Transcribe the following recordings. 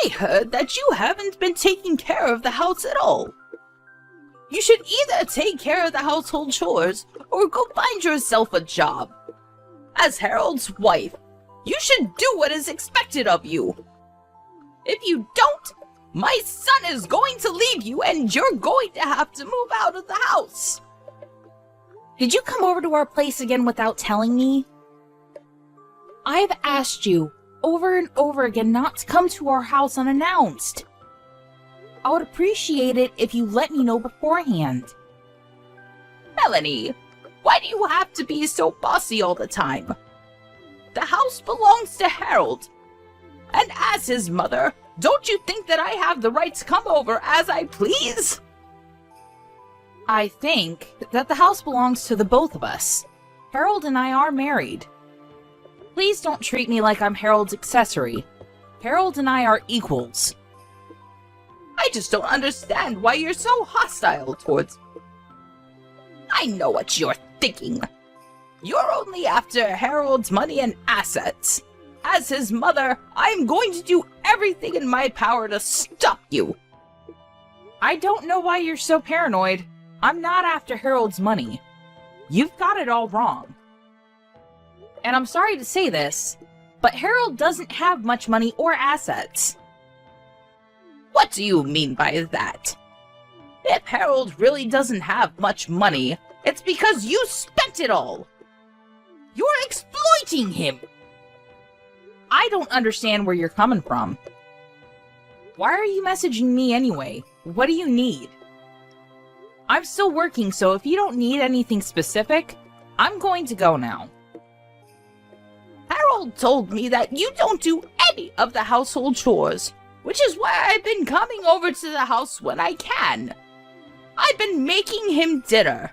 I heard that you haven't been taking care of the house at all. You should either take care of the household chores or go find yourself a job. As Harold's wife, you should do what is expected of you. If you don't, my son is going to leave you and you're going to have to move out of the house. Did you come over to our place again without telling me? I've asked you over and over again not to come to our house unannounced. I would appreciate it if you let me know beforehand. Melanie, why do you have to be so bossy all the time? The house belongs to Harold. And as his mother, don't you think that I have the right to come over as I please? I think that the house belongs to the both of us. Harold and I are married. Please don't treat me like I'm Harold's accessory. Harold and I are equals. I just don't understand why you're so hostile towards me. I know what you're thinking. You're only after Harold's money and assets. As his mother, I'm going to do everything in my power to stop you. I don't know why you're so paranoid. I'm not after Harold's money. You've got it all wrong. And I'm sorry to say this, but Harold doesn't have much money or assets. What do you mean by that? If Harold really doesn't have much money, it's because you spent it all. You're exploiting him. I don't understand where you're coming from. Why are you messaging me anyway? What do you need? I'm still working, so if you don't need anything specific, I'm going to go now. Harold told me that you don't do any of the household chores, which is why I've been coming over to the house when I can. I've been making him dinner.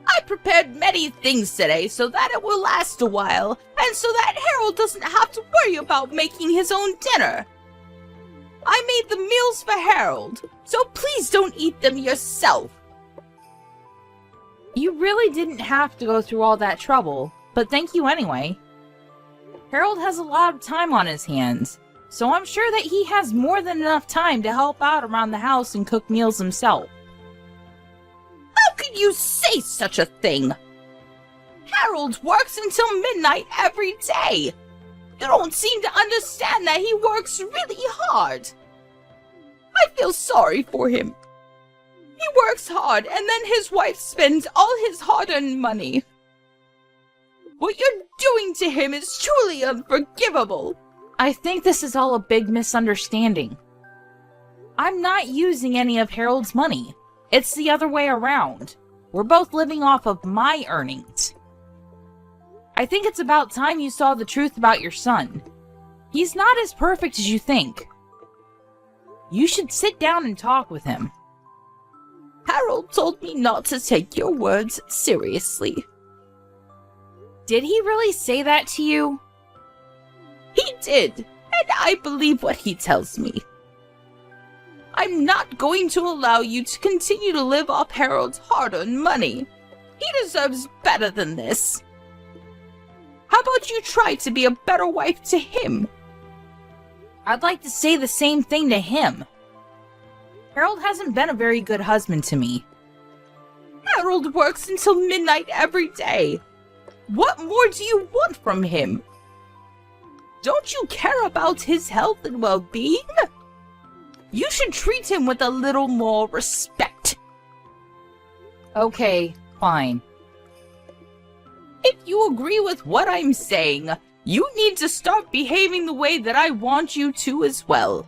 I prepared many things today so that it will last a while, and so that Harold doesn't have to worry about making his own dinner. I made the meals for Harold, so please don't eat them yourself. You really didn't have to go through all that trouble, but thank you anyway. Harold has a lot of time on his hands, so I'm sure that he has more than enough time to help out around the house and cook meals himself. How could you say such a thing? Harold works until midnight every day. You don't seem to understand that he works really hard. I feel sorry for him. He works hard and then his wife spends all his hard-earned money. What you're doing to him is truly unforgivable. I think this is all a big misunderstanding. I'm not using any of Harold's money. It's the other way around. We're both living off of my earnings. I think it's about time you saw the truth about your son. He's not as perfect as you think. You should sit down and talk with him. Harold told me not to take your words seriously. Did he really say that to you? He did, and I believe what he tells me. I'm not going to allow you to continue to live off Harold's hard-earned money. He deserves better than this. How about you try to be a better wife to him? I'd like to say the same thing to him. Harold hasn't been a very good husband to me. Harold works until midnight every day. What more do you want from him? Don't you care about his health and well-being? You should treat him with a little more respect. Okay, fine. If you agree with what I'm saying, you need to start behaving the way that I want you to as well.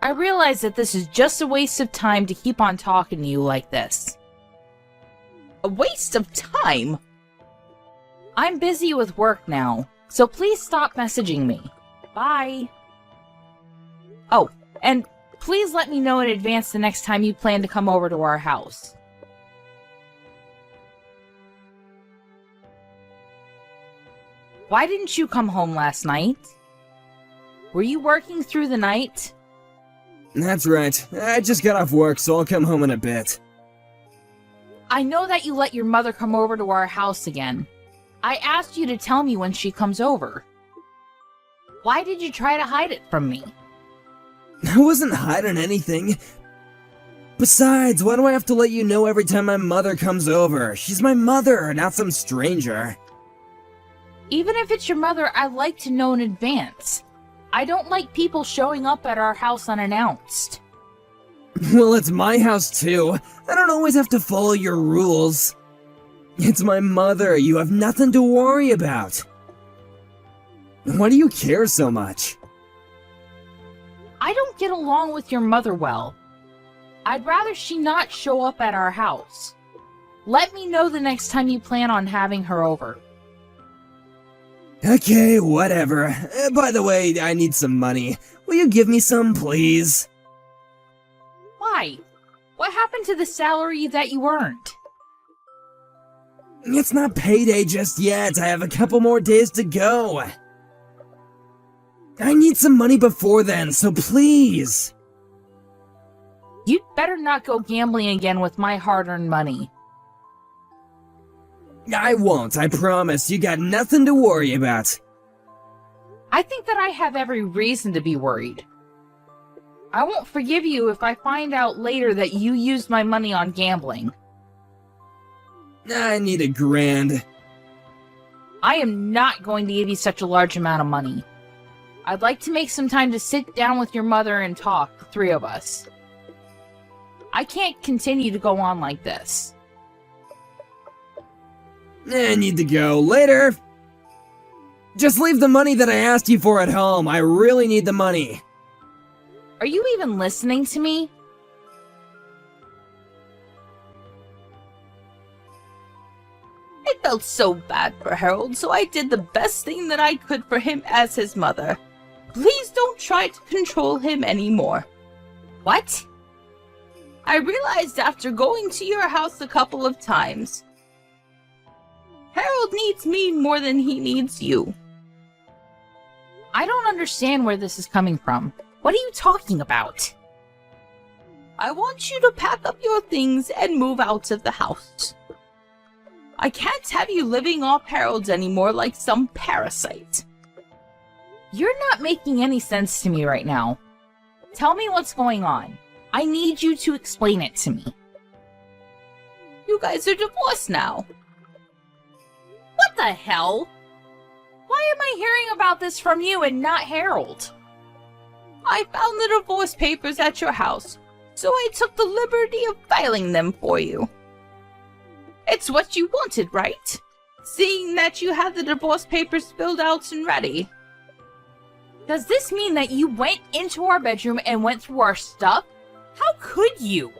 I realize that this is just a waste of time to keep on talking to you like this. A waste of time? I'm busy with work now, so please stop messaging me. Bye. Oh, and please let me know in advance the next time you plan to come over to our house. Why didn't you come home last night? Were you working through the night? That's right. I just got off work, so I'll come home in a bit. I know that you let your mother come over to our house again. I asked you to tell me when she comes over. Why did you try to hide it from me? I wasn't hiding anything. Besides, why do I have to let you know every time my mother comes over? She's my mother, not some stranger. Even if it's your mother, I like to know in advance. I don't like people showing up at our house unannounced. Well, it's my house too. I don't always have to follow your rules. It's my mother. You have nothing to worry about. Why do you care so much? I don't get along with your mother well. I'd rather she not show up at our house. Let me know the next time you plan on having her over. Okay, whatever. By the way, I need some money. Will you give me some, please? Why? What happened to the salary that you earned? It's not payday just yet. I have a couple more days to go. I need some money before then, so please. You'd better not go gambling again with my hard-earned money. I won't, I promise. You got nothing to worry about. I think that I have every reason to be worried. I won't forgive you if I find out later that you used my money on gambling. I need $1,000. I am not going to give you such a large amount of money. I'd like to make some time to sit down with your mother and talk, the three of us. I can't continue to go on like this. I need to go. Later. Just leave the money that I asked you for at home. I really need the money. Are you even listening to me? I felt so bad for Harold, so I did the best thing that I could for him as his mother. Please don't try to control him anymore. What? I realized after going to your house a couple of times, Harold needs me more than he needs you. I don't understand where this is coming from. What are you talking about? I want you to pack up your things and move out of the house. I can't have you living off Harold's anymore like some parasite. You're not making any sense to me right now. Tell me what's going on. I need you to explain it to me. You guys are divorced now. What the hell? Why am I hearing about this from you and not Harold? I found the divorce papers at your house, so I took the liberty of filing them for you. It's what you wanted, right? Seeing that you had the divorce papers filled out and ready. Does this mean that you went into our bedroom and went through our stuff? How could you?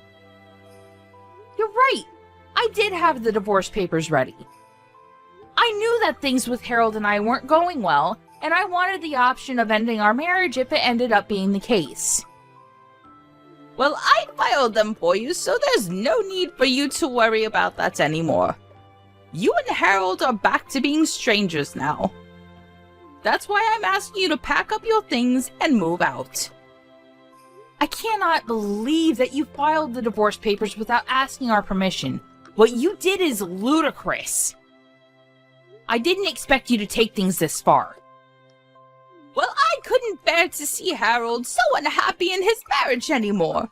You're right. I did have the divorce papers ready. I knew that things with Harold and I weren't going well, and I wanted the option of ending our marriage if it ended up being the case. Well, I filed them for you, so there's no need for you to worry about that anymore. You and Harold are back to being strangers now. That's why I'm asking you to pack up your things and move out. I cannot believe that you filed the divorce papers without asking our permission. What you did is ludicrous. I didn't expect you to take things this far. Well, I couldn't bear to see Harold so unhappy in his marriage anymore.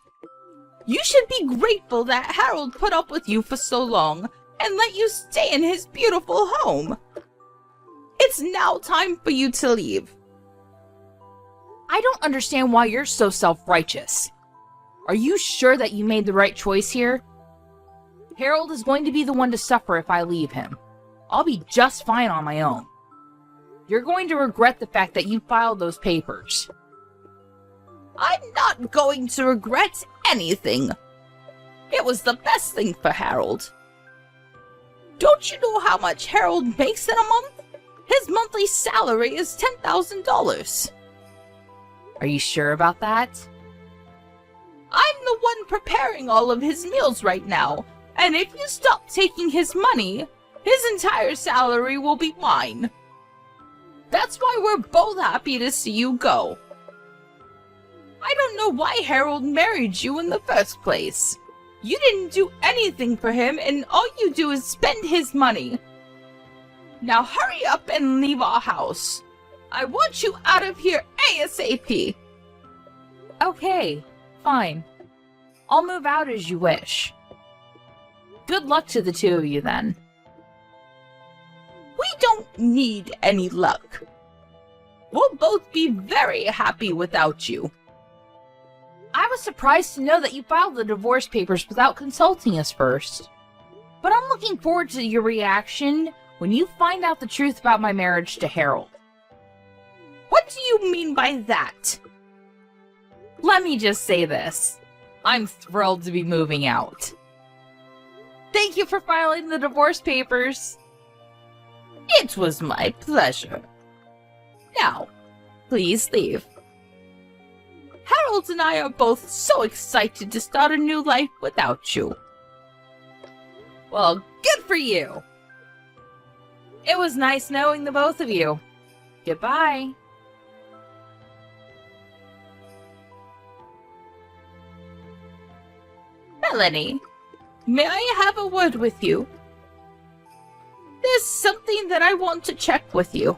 You should be grateful that Harold put up with you for so long and let you stay in his beautiful home. It's now time for you to leave. I don't understand why you're so self-righteous. Are you sure that you made the right choice here? Harold is going to be the one to suffer if I leave him. I'll be just fine on my own. You're going to regret the fact that you filed those papers. I'm not going to regret anything. It was the best thing for Harold. Don't you know how much Harold makes in a month? His monthly salary is $10,000. Are you sure about that? I'm the one preparing all of his meals right now, and if you stop taking his money, his entire salary will be mine. That's why we're both happy to see you go. I don't know why Harold married you in the first place. You didn't do anything for him, and all you do is spend his money. Now hurry up and leave our house. I want you out of here ASAP! Okay, fine. I'll move out as you wish. Good luck to the two of you then. We don't need any luck. We'll both be very happy without you. I was surprised to know that you filed the divorce papers without consulting us first. But I'm looking forward to your reaction when you find out the truth about my marriage to Harold. What do you mean by that? Let me just say this. I'm thrilled to be moving out. Thank you for filing the divorce papers. It was my pleasure. Now, please leave. Harold and I are both so excited to start a new life without you. Well, good for you. It was nice knowing the both of you. Goodbye. Melanie, may I have a word with you? There's something that I want to check with you.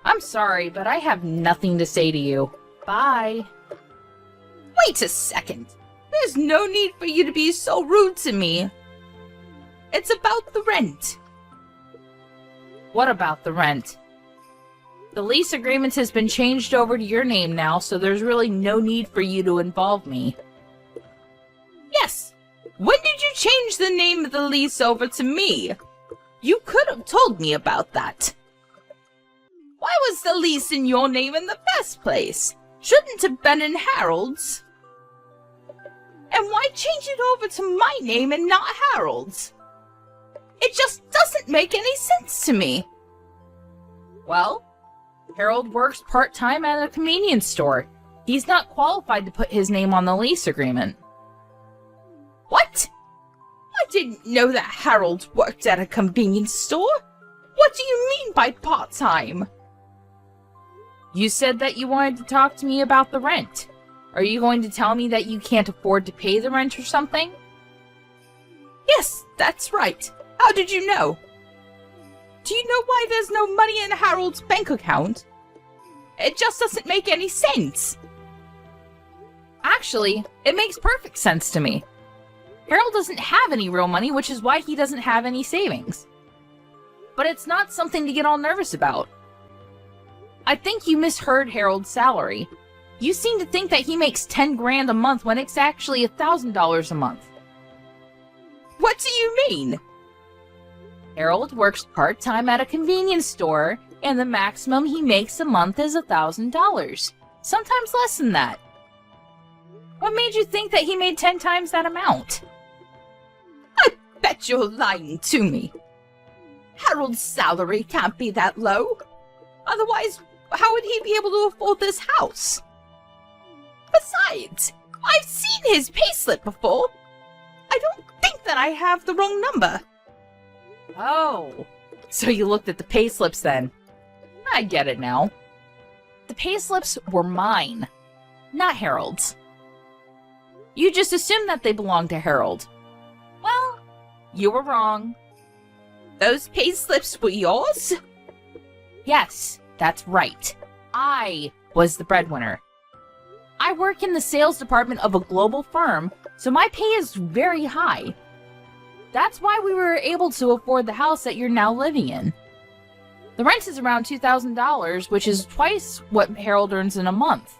I'm sorry, but I have nothing to say to you. Bye. Wait a second. There's no need for you to be so rude to me. It's about the rent. What about the rent? The lease agreement has been changed over to your name now, so there's really no need for you to involve me. Yes. When did you change the name of the lease over to me? You could have told me about that. Why was the lease in your name in the first place? Shouldn't have been in Harold's. And why change it over to my name and not Harold's? It just doesn't make any sense to me. Well, Harold works part-time at a convenience store. He's not qualified to put his name on the lease agreement. What? I didn't know that Harold worked at a convenience store. What do you mean by part-time? You said that you wanted to talk to me about the rent. Are you going to tell me that you can't afford to pay the rent or something? Yes, that's right. How did you know? Do you know why there's no money in Harold's bank account? It just doesn't make any sense. Actually, it makes perfect sense to me. Harold doesn't have any real money, which is why he doesn't have any savings. But it's not something to get all nervous about. I think you misheard Harold's salary. You seem to think that he makes 10 grand a month when it's actually $1,000 a month. What do you mean? Harold works part-time at a convenience store, and the maximum he makes a month is $1,000. Sometimes less than that. What made you think that he made 10 times that amount? I bet you're lying to me. Harold's salary can't be that low. Otherwise, how would he be able to afford this house? Besides, I've seen his payslip before. I don't think that I have the wrong number. Oh, so you looked at the payslips then. I get it now. The payslips were mine, not Harold's. You just assumed that they belonged to Harold. Well, you were wrong. Those payslips were yours? Yes, that's right. I was the breadwinner. I work in the sales department of a global firm, so my pay is very high. That's why we were able to afford the house that you're now living in. The rent is around $2,000, which is twice what Harold earns in a month.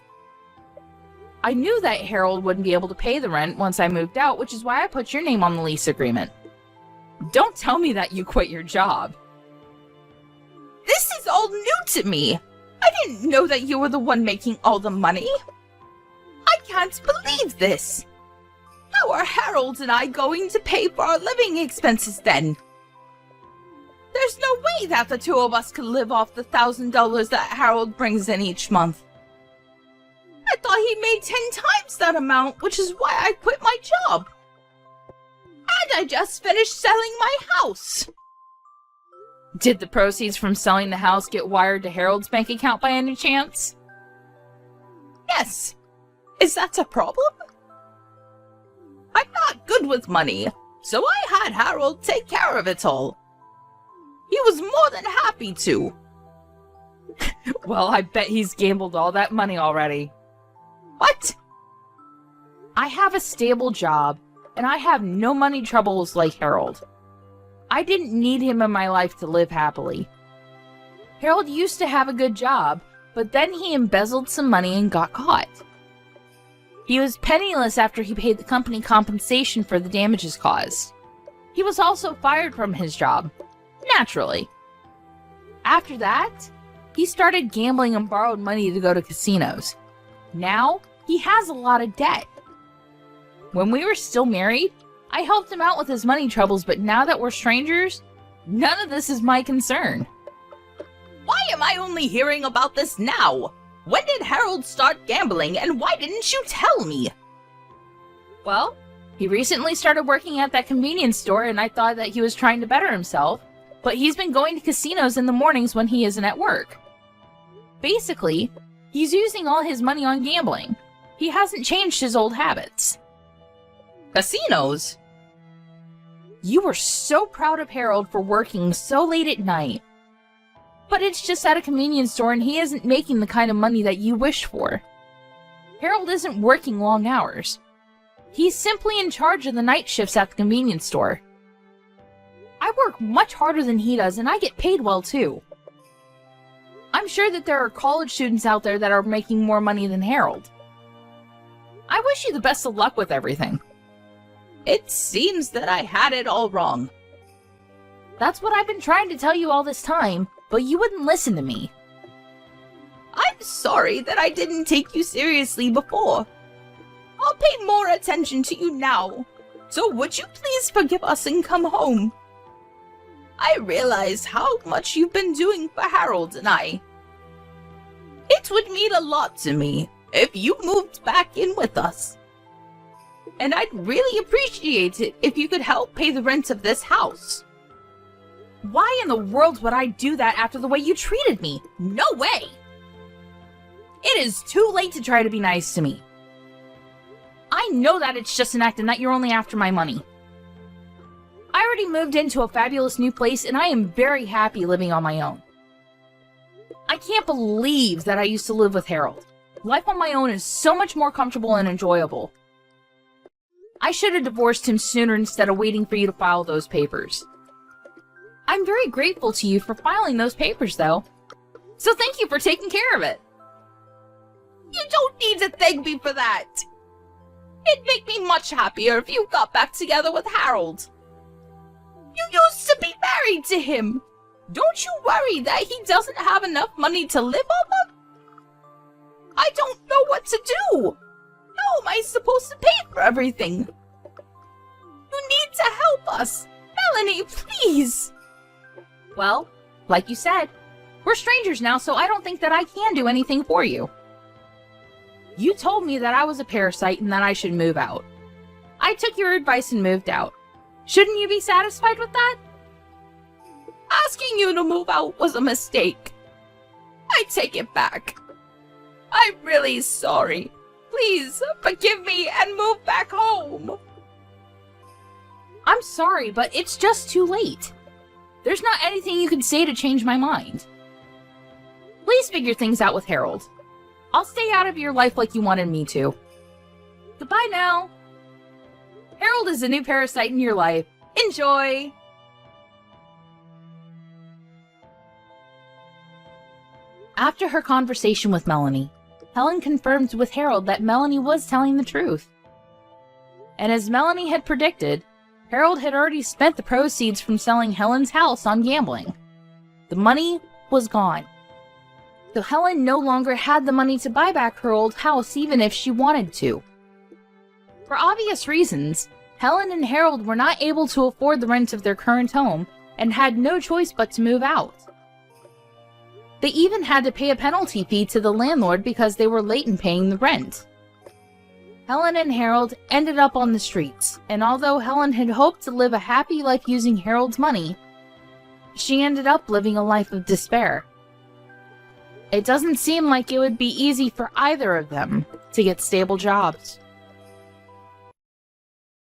I knew that Harold wouldn't be able to pay the rent once I moved out, which is why I put your name on the lease agreement. Don't tell me that you quit your job. This is all new to me. I didn't know that you were the one making all the money. I can't believe this. How are Harold and I going to pay for our living expenses then? There's no way that the two of us could live off the $1,000 that Harold brings in each month. I thought he made 10 times that amount, which is why I quit my job. And I just finished selling my house. Did the proceeds from selling the house get wired to Harold's bank account by any chance? Yes. Is that a problem? I'm not good with money, so I had Harold take care of it all. He was more than happy to. Well, I bet he's gambled all that money already. What? I have a stable job, and I have no money troubles like Harold. I didn't need him in my life to live happily. Harold used to have a good job, but then he embezzled some money and got caught. He was penniless after he paid the company compensation for the damages caused. He was also fired from his job, naturally. After that, he started gambling and borrowed money to go to casinos. Now, he has a lot of debt. When we were still married, I helped him out with his money troubles, but now that we're strangers, none of this is my concern. Why am I only hearing about this now? When did Harold start gambling, and why didn't you tell me? Well, he recently started working at that convenience store, and I thought that he was trying to better himself, but he's been going to casinos in the mornings when he isn't at work. Basically, he's using all his money on gambling. He hasn't changed his old habits. Casinos? You were so proud of Harold for working so late at night. But it's just at a convenience store and he isn't making the kind of money that you wish for. Harold isn't working long hours. He's simply in charge of the night shifts at the convenience store. I work much harder than he does and I get paid well too. I'm sure that there are college students out there that are making more money than Harold. I wish you the best of luck with everything. It seems that I had it all wrong. That's what I've been trying to tell you all this time, but you wouldn't listen to me. I'm sorry that I didn't take you seriously before. I'll pay more attention to you now. So would you please forgive us and come home? I realize how much you've been doing for Harold and I. It would mean a lot to me if you moved back in with us. And I'd really appreciate it if you could help pay the rent of this house. Why in the world would I do that after the way you treated me? No way! It is too late to try to be nice to me. I know that it's just an act and that you're only after my money. I already moved into a fabulous new place and I am very happy living on my own. I can't believe that I used to live with Harold. Life on my own is so much more comfortable and enjoyable. I should have divorced him sooner instead of waiting for you to file those papers. I'm very grateful to you for filing those papers, though. So thank you for taking care of it. You don't need to thank me for that. It'd make me much happier if you got back together with Harold. You used to be married to him. Don't you worry that he doesn't have enough money to live off of? I don't know what to do. How am I supposed to pay for everything? You need to help us. Melanie, please. Well, like you said, we're strangers now, so I don't think that I can do anything for you. You told me that I was a parasite and that I should move out. I took your advice and moved out. Shouldn't you be satisfied with that? Asking you to move out was a mistake. I take it back. I'm really sorry. Please forgive me and move back home. I'm sorry, but it's just too late. There's not anything you can say to change my mind. Please figure things out with Harold. I'll stay out of your life like you wanted me to. Goodbye now. Harold is a new parasite in your life. Enjoy! After her conversation with Melanie, Helen confirmed with Harold that Melanie was telling the truth. And as Melanie had predicted, Harold had already spent the proceeds from selling Helen's house on gambling. The money was gone. So Helen no longer had the money to buy back her old house even if she wanted to. For obvious reasons, Helen and Harold were not able to afford the rent of their current home and had no choice but to move out. They even had to pay a penalty fee to the landlord because they were late in paying the rent. Helen and Harold ended up on the streets, and although Helen had hoped to live a happy life using Harold's money, she ended up living a life of despair. It doesn't seem like it would be easy for either of them to get stable jobs.